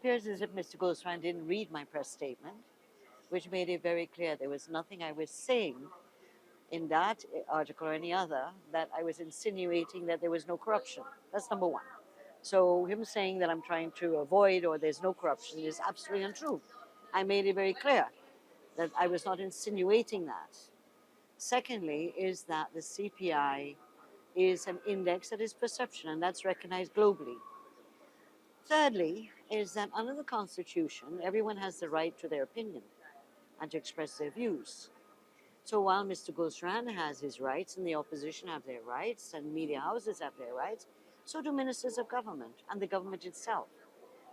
appears as if Mr. Goolsarran didn't read my press statement, which made it very clear there was nothing I was saying in that article or any other that I was insinuating that there was no corruption. That's number one. So him saying that I'm trying to avoid or there's no corruption is absolutely untrue. I made it very clear that I was not insinuating that. Secondly, is that the CPI is an index that is perception, and that's recognized globally. Thirdly, is that under the Constitution, everyone has the right to their opinion and to express their views. So while Mr. Goolsarran has his rights and the opposition have their rights and media houses have their rights, so do ministers of government and the government itself,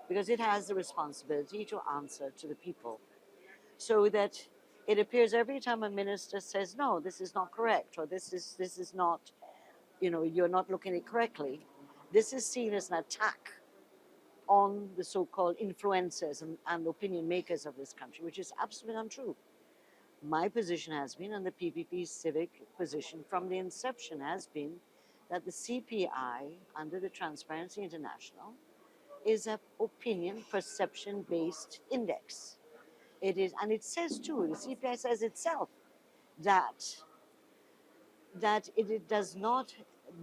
because it has the responsibility to answer to the people. So that it appears every time a minister says, no, this is not correct, or this is not, you're not looking at it correctly, this is seen as an attack on the so-called influencers and opinion makers of this country, which is absolutely untrue. My position has been, and the PPP's civic position from the inception has been, that the CPI under the Transparency International is an opinion perception-based index. It is, and it says too, the CPI says itself that it does not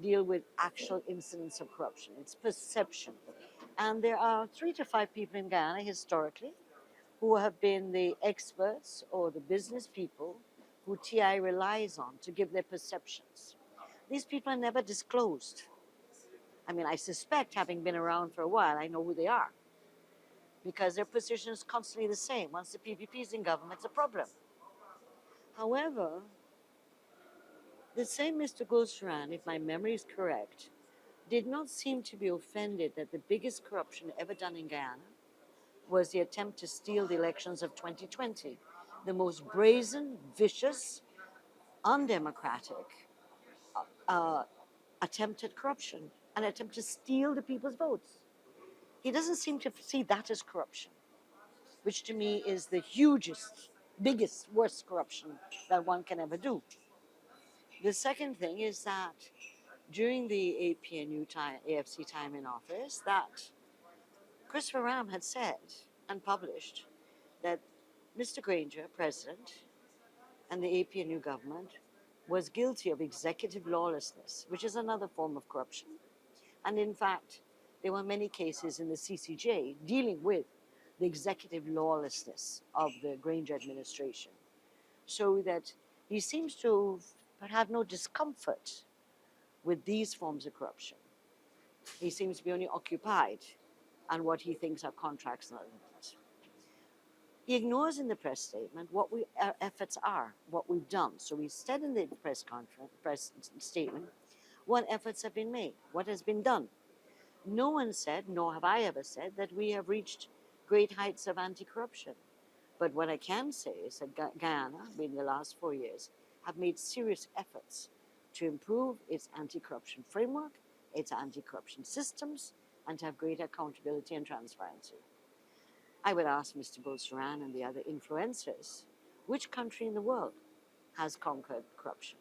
deal with actual incidents of corruption. It's perception. And there are 3 to 5 people in Guyana historically who have been the experts or the business people who TI relies on to give their perceptions. These people are never disclosed. I mean, I suspect, having been around for a while, I know who they are, because their position is constantly the same. Once the PPP is in government, it's a problem. However, the same Mr. Goolsarran, if my memory is correct, did not seem to be offended that the biggest corruption ever done in Guyana was the attempt to steal the elections of 2020, the most brazen, vicious, undemocratic attempt at corruption, an attempt to steal the people's votes. He doesn't seem to see that as corruption, which to me is the hugest, biggest, worst corruption that one can ever do. The second thing is that during the APNU time, AFC time in office, that Christopher Ram had said and published that Mr. Granger, president, and the APNU government was guilty of executive lawlessness, which is another form of corruption. And in fact, there were many cases in the CCJ dealing with the executive lawlessness of the Granger administration. So that he seems to have no discomfort with these forms of corruption. He seems to be only occupied on what he thinks are contracts and other things. He ignores in the press statement what our efforts are, what we've done. So we said in the press statement what efforts have been made, what has been done. No one said, nor have I ever said, that we have reached great heights of anti-corruption. But what I can say is that Guyana, in the last 4 years, have made serious efforts to improve its anti-corruption framework, its anti-corruption systems, and to have greater accountability and transparency. I would ask Mr. Goolsarran and the other influencers, which country in the world has conquered corruption?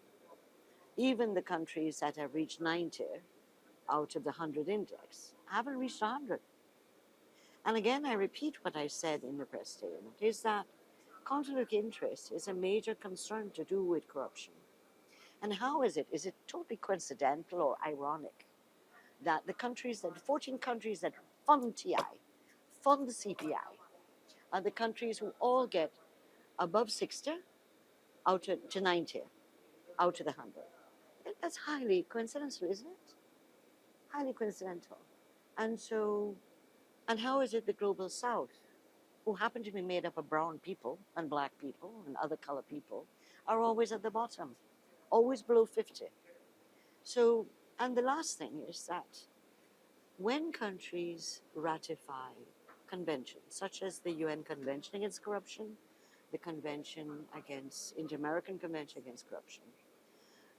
Even the countries that have reached 90 out of the 100 index haven't reached 100. And again, I repeat what I said in the press statement, is that conflict of interest is a major concern to do with corruption. And how is it? Is it totally coincidental or ironic that the 14 countries that fund TI, fund the CPI, are the countries who all get above 60 out to 90, out of the 100? That's highly coincidental, isn't it? Highly coincidental. And how is it the Global South, who happen to be made up of brown people and black people and other color people, are always at the bottom, always below 50? So, and the last thing is that when countries ratify conventions, such as the UN Convention Against Corruption, the Inter-American Convention Against Corruption,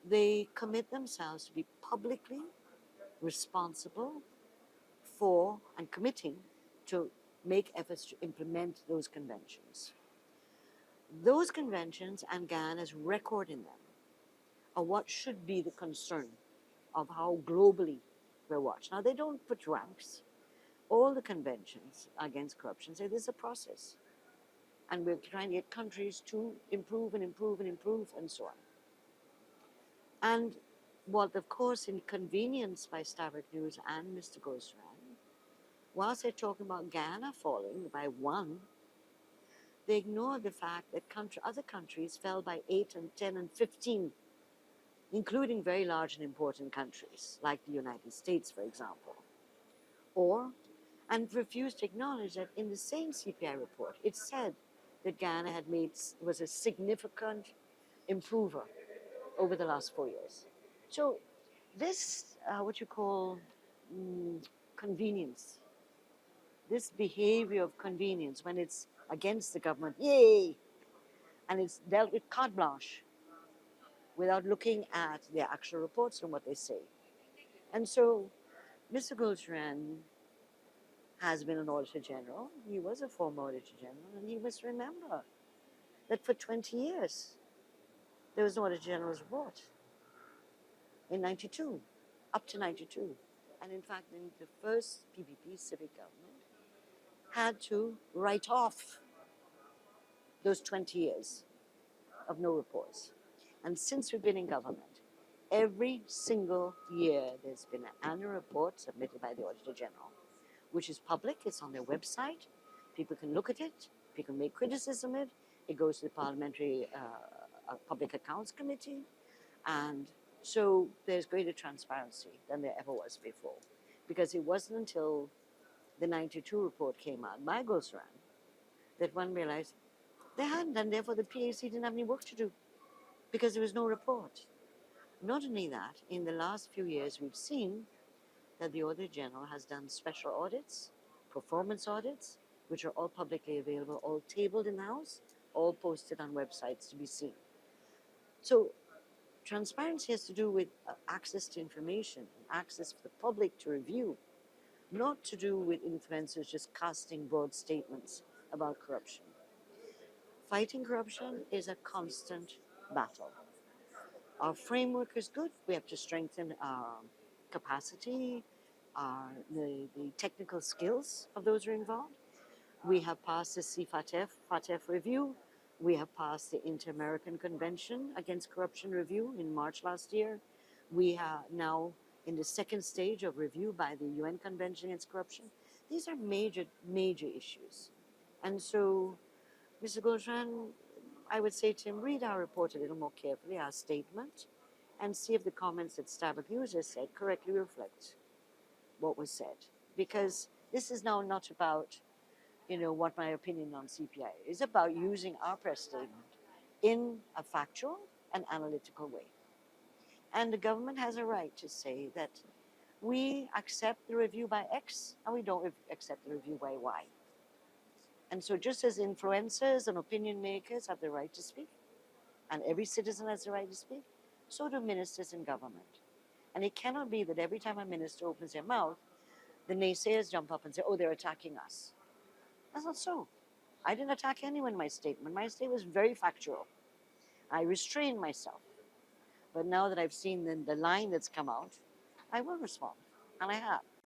they commit themselves to be publicly responsible for and committing to make efforts to implement those conventions. Those conventions and Guyana's record in them are what should be the concern of how globally we're watched. Now, they don't put ranks, All the conventions against corruption say this is a process. And we're trying to get countries to improve and improve and improve and so on. And what, of course, inconvenienced by Starbuck News and Mr. Goolsarran, whilst they're talking about Ghana falling by 1, they ignore the fact that other countries fell by 8 and 10 and 15, including very large and important countries, like the United States, for example. And refused to acknowledge that in the same CPI report, it said that Ghana was a significant improver over the last 4 years. So this, what you call convenience, this behavior of convenience when it's against the government, yay, and it's dealt with carte blanche without looking at their actual reports and what they say. And so Mr. Goolsarran has been an Auditor General. He was a former Auditor General, and he must remember that for 20 years there was no Auditor General's report in 92, up to 92. And in fact, in the first PPP civic government had to write off those 20 years of no reports. And since we've been in government, every single year there's been an annual report submitted by the Auditor General, which is public. It's on their website. People can look at it. People can make criticism of it. It goes to the Parliamentary Public Accounts Committee. And so there's greater transparency than there ever was before. Because it wasn't until the 92 report came out by Goolsarran that one realized they hadn't, and therefore the PAC didn't have any work to do because there was no report. Not only that, in the last few years we've seen that the Auditor General has done special audits, performance audits, which are all publicly available, all tabled in the House, all posted on websites to be seen. So transparency has to do with access to information, access for the public to review, not to do with influencers just casting broad statements about corruption. Fighting corruption is a constant battle. Our framework is good. We have to strengthen our capacity, the technical skills of those who are involved. We have passed the FATF review. We have passed the Inter-American Convention Against Corruption review in March last year. We are now in the second stage of review by the UN Convention Against Corruption. These are major, major issues. And so, Mr. Goolsarran, I would say to him, read our report a little more carefully, our statement, and see if the comments that Starbuck News has said correctly reflect what was said. Because this is now not about, what my opinion on CPI is. It's about using our press statement in a factual and analytical way. And the government has a right to say that we accept the review by X and we don't accept the review by Y. And so just as influencers and opinion makers have the right to speak, and every citizen has the right to speak, so do ministers in government. And it cannot be that every time a minister opens their mouth, the naysayers jump up and say, oh, they're attacking us. That's not so. I didn't attack anyone in my statement. My statement was very factual. I restrained myself. But now that I've seen the line that's come out, I will respond, and I have.